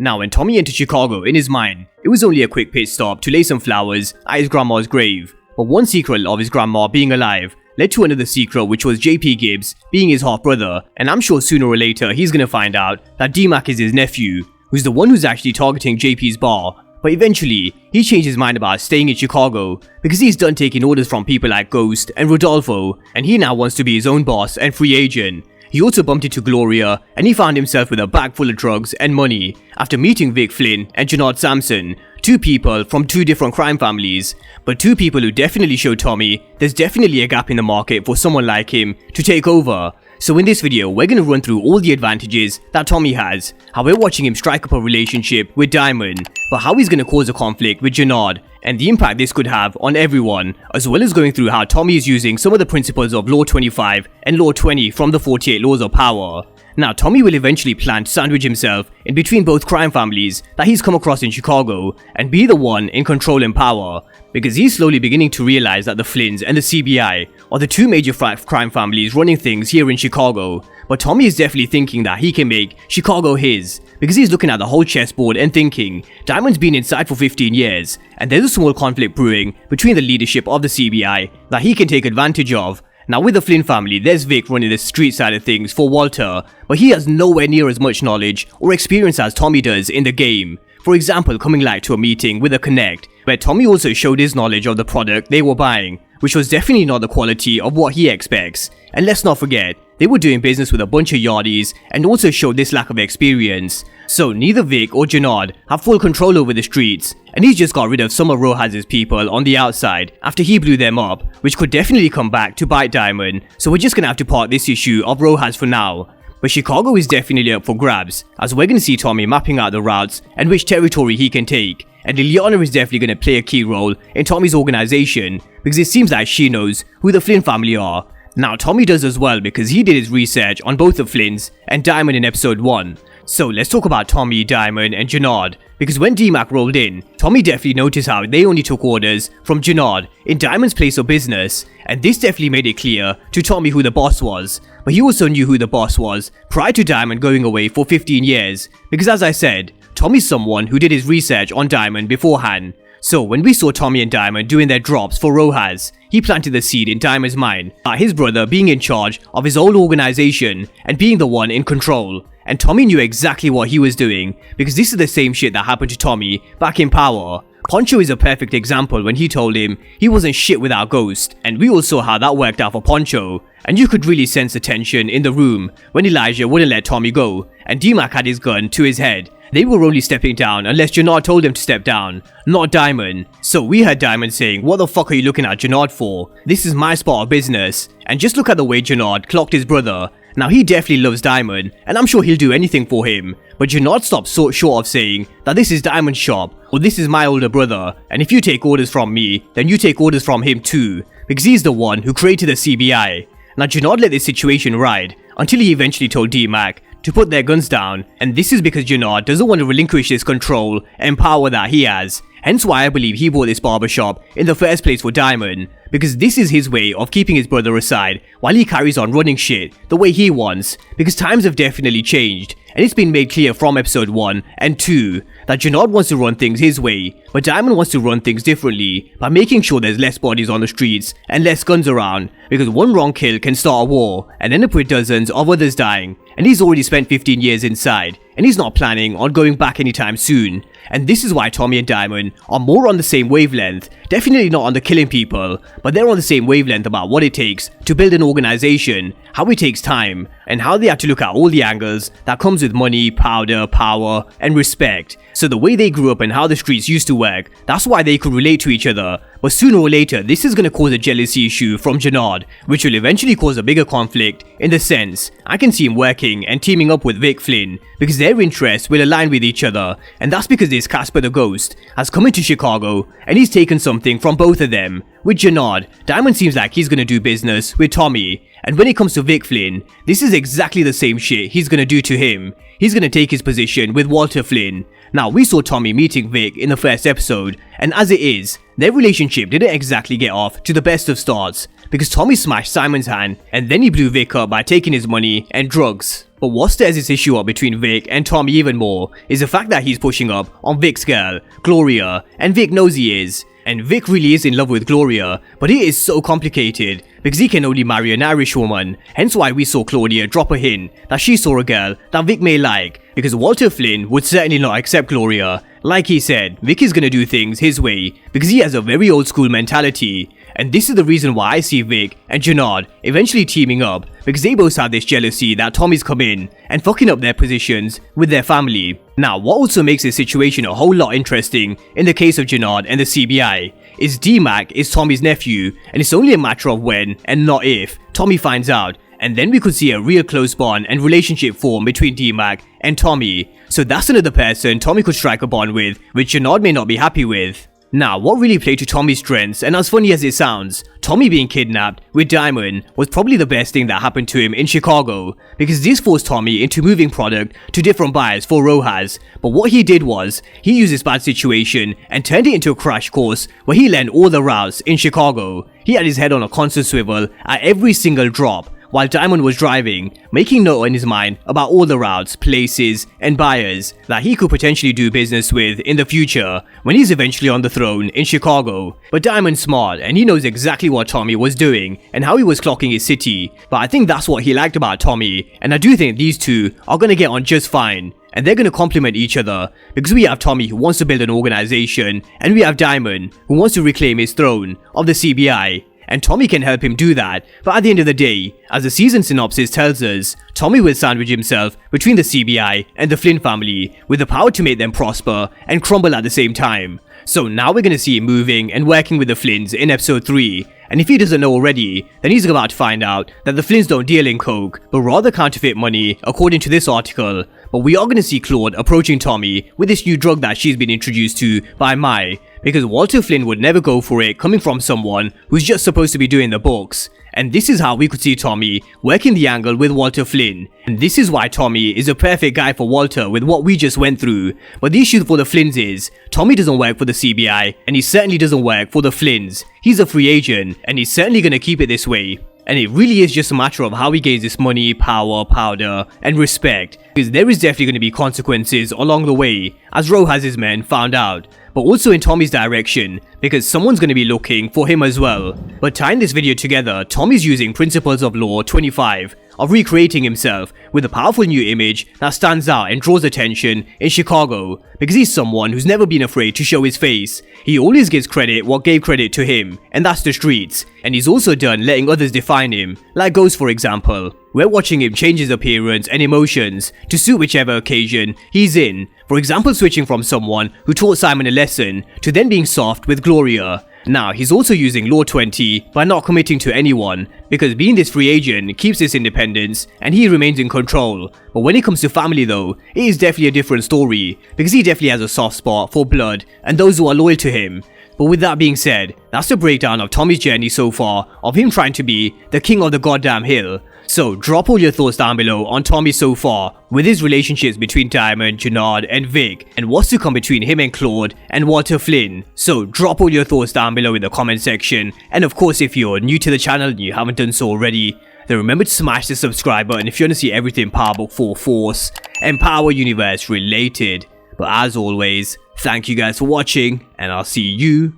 Now when Tommy entered Chicago, in his mind, it was only a quick pit stop to lay some flowers at his grandma's grave. But one secret of his grandma being alive led to another secret, which was JP Gibbs being his half-brother, and I'm sure sooner or later he's gonna find out that D-Mac is his nephew, who's the one who's actually targeting JP's bar. But eventually, he changed his mind about staying in Chicago because he's done taking orders from people like Ghost and Rodolfo, and he now wants to be his own boss and free agent. He also bumped into Gloria, and he found himself with a bag full of drugs and money after meeting Vic Flynn and Janard Sampson, two people from two different crime families, but two people who definitely showed Tommy there's definitely a gap in the market for someone like him to take over. So in this video, we're going to run through all the advantages that Tommy has, how we're watching him strike up a relationship with Diamond, but how he's going to cause a conflict with Janard, and the impact this could have on everyone, as well as going through how Tommy is using some of the principles of Law 25 and Law 20 from the 48 Laws of Power. Now, Tommy will eventually plan to sandwich himself in between both crime families that he's come across in Chicago and be the one in control and power, because he's slowly beginning to realize that the Flynns and the CBI are the two major crime families running things here in Chicago. But Tommy is definitely thinking that he can make Chicago his, because he's looking at the whole chessboard and thinking Diamond's been inside for 15 years, and there's a small conflict brewing between the leadership of the CBI that he can take advantage of. Now with the Flynn family, there's Vic running the street side of things for Walter, but he has nowhere near as much knowledge or experience as Tommy does in the game. For example, coming like to a meeting with a Connect, where Tommy also showed his knowledge of the product they were buying, which was definitely not the quality of what he expects. And let's not forget, they were doing business with a bunch of yardies and also showed this lack of experience. So neither Vic or Janard have full control over the streets, and he's just got rid of some of Rojas' people on the outside after he blew them up, which could definitely come back to bite Diamond, so we're just gonna have to park this issue of Rojas for now. But Chicago is definitely up for grabs, as we're gonna see Tommy mapping out the routes and which territory he can take, and Liliana is definitely gonna play a key role in Tommy's organization, because it seems like she knows who the Flynn family are. Now Tommy does as well, because he did his research on both the Flynns and Diamond in episode 1. So let's talk about Tommy, Diamond and Janard, because when D-Mac rolled in, Tommy definitely noticed how they only took orders from Janard in Diamond's place of business, and this definitely made it clear to Tommy who the boss was, but he also knew who the boss was prior to Diamond going away for 15 years, because as I said, Tommy's someone who did his research on Diamond beforehand. So when we saw Tommy and Diamond doing their drops for Rojas, he planted the seed in Diamond's mind about his brother being in charge of his whole organization and being the one in control. And Tommy knew exactly what he was doing, because this is the same shit that happened to Tommy back in Power. Poncho is a perfect example when he told him he wasn't shit without Ghost, and we all saw how that worked out for Poncho. And you could really sense the tension in the room when Elijah wouldn't let Tommy go, and D-Mac had his gun to his head. They were only stepping down unless Janard told them to step down, not Diamond. So we heard Diamond saying, "What the fuck are you looking at Janard for? This is my spot of business." And just look at the way Janard clocked his brother. Now he definitely loves Diamond, and I'm sure he'll do anything for him. But Janard stopped short of saying that this is Diamond's shop, or this is my older brother, and if you take orders from me, then you take orders from him too, because he's the one who created the CBI. Now Janard let this situation ride, until he eventually told D-Mac to put their guns down, and this is because Janard doesn't want to relinquish this control and power that he has, hence why I believe he bought this barbershop in the first place for Diamond, because this is his way of keeping his brother aside while he carries on running shit the way he wants, because times have definitely changed, and it's been made clear from episode 1 and 2 that Janard wants to run things his way, but Diamond wants to run things differently by making sure there's less bodies on the streets and less guns around, because one wrong kill can start a war and end up with dozens of others dying, and he's already spent 15 years inside, and he's not planning on going back anytime soon. And this is why Tommy and Diamond are more on the same wavelength, definitely not on the killing people, but they're on the same wavelength about what it takes to build an organization, how it takes time, and how they have to look at all the angles that comes with money, powder, power, and respect. So the way they grew up and how the streets used to work, that's why they could relate to each other. But sooner or later, this is going to cause a jealousy issue from Janard, which will eventually cause a bigger conflict. In the sense, I can see him working and teaming up with Vic Flynn, because their interests will align with each other, and that's because this Casper the Ghost has come into Chicago, and he's taken something from both of them. With Janard, Diamond seems like he's going to do business with Tommy, and when it comes to Vic Flynn, this is exactly the same shit he's going to do to him. He's going to take his position with Walter Flynn. Now, we saw Tommy meeting Vic in the first episode, and as it is, their relationship didn't exactly get off to the best of starts, because Tommy smashed Simon's hand, and then he blew Vic up by taking his money and drugs. But what stirs this issue up between Vic and Tommy even more is the fact that he's pushing up on Vic's girl, Gloria, and Vic knows he is. And Vic really is in love with Gloria, but it is so complicated because he can only marry an Irish woman, hence why we saw Claudia drop a hint that she saw a girl that Vic may like, because Walter Flynn would certainly not accept Gloria. Like he said, Vic is gonna do things his way because he has a very old school mentality. And this is the reason why I see Vic and Jannard eventually teaming up, because they both have this jealousy that Tommy's come in and fucking up their positions with their family. Now, what also makes this situation a whole lot interesting in the case of Jannard and the CBI is D-Mac is Tommy's nephew, and it's only a matter of when and not if Tommy finds out, and then we could see a real close bond and relationship form between D-Mac and Tommy. So that's another person Tommy could strike a bond with, which Jannard may not be happy with. Now, what really played to Tommy's strengths, and as funny as it sounds, Tommy being kidnapped with Diamond was probably the best thing that happened to him in Chicago, because this forced Tommy into moving product to different buyers for Rojas. But what he did was, he used this bad situation and turned it into a crash course where he learned all the routes in Chicago. He had his head on a constant swivel at every single drop, while Diamond was driving, making note in his mind about all the routes, places, and buyers that he could potentially do business with in the future when he's eventually on the throne in Chicago. But Diamond's smart and he knows exactly what Tommy was doing and how he was clocking his city. But I think that's what he liked about Tommy, and I do think these two are gonna get on just fine. And they're gonna complement each other, because we have Tommy who wants to build an organization, and we have Diamond who wants to reclaim his throne of the CBI. And Tommy can help him do that, but at the end of the day, as the season synopsis tells us, Tommy will sandwich himself between the CBI and the Flynn family, with the power to make them prosper and crumble at the same time. So now we're gonna see him moving and working with the Flynns in episode 3, and if he doesn't know already, then he's about to find out that the Flynns don't deal in coke, but rather counterfeit money, according to this article. But we are gonna see Claude approaching Tommy with this new drug that she's been introduced to by Mai, because Walter Flynn would never go for it coming from someone who's just supposed to be doing the books. And this is how we could see Tommy working the angle with Walter Flynn. And this is why Tommy is a perfect guy for Walter with what we just went through. But the issue for the Flynns is, Tommy doesn't work for the CBI, and he certainly doesn't work for the Flynns. He's a free agent, and he's certainly gonna keep it this way. And it really is just a matter of how he gains this money, power, powder, and respect, because there is definitely going to be consequences along the way, as Rojas' men found out, but also in Tommy's direction, because someone's going to be looking for him as well. But tying this video together, Tommy's using Principles of Law 25 of recreating himself with a powerful new image that stands out and draws attention in Chicago, because he's someone who's never been afraid to show his face. He always gives credit what gave credit to him, and that's the streets, and he's also done letting others define him, like Ghost for example. We're watching him change his appearance and emotions to suit whichever occasion he's in, for example switching from someone who taught Simon a lesson to then being soft with Gloria. Now, he's also using Law 20 by not committing to anyone, because being this free agent keeps his independence and he remains in control. But when it comes to family though, it is definitely a different story, because he definitely has a soft spot for blood and those who are loyal to him. But with that being said, that's the breakdown of Tommy's journey so far, of him trying to be the king of the goddamn hill. So drop all your thoughts down below on Tommy so far, with his relationships between Diamond, Jannard and Vic, and what's to come between him and Claude and Walter Flynn. So drop all your thoughts down below in the comment section, and of course if you're new to the channel and you haven't done so already, then remember to smash the subscribe button if you want to see everything Power Book 4 Force and Power Universe related. But as always, thank you guys for watching, and I'll see you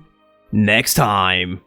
next time.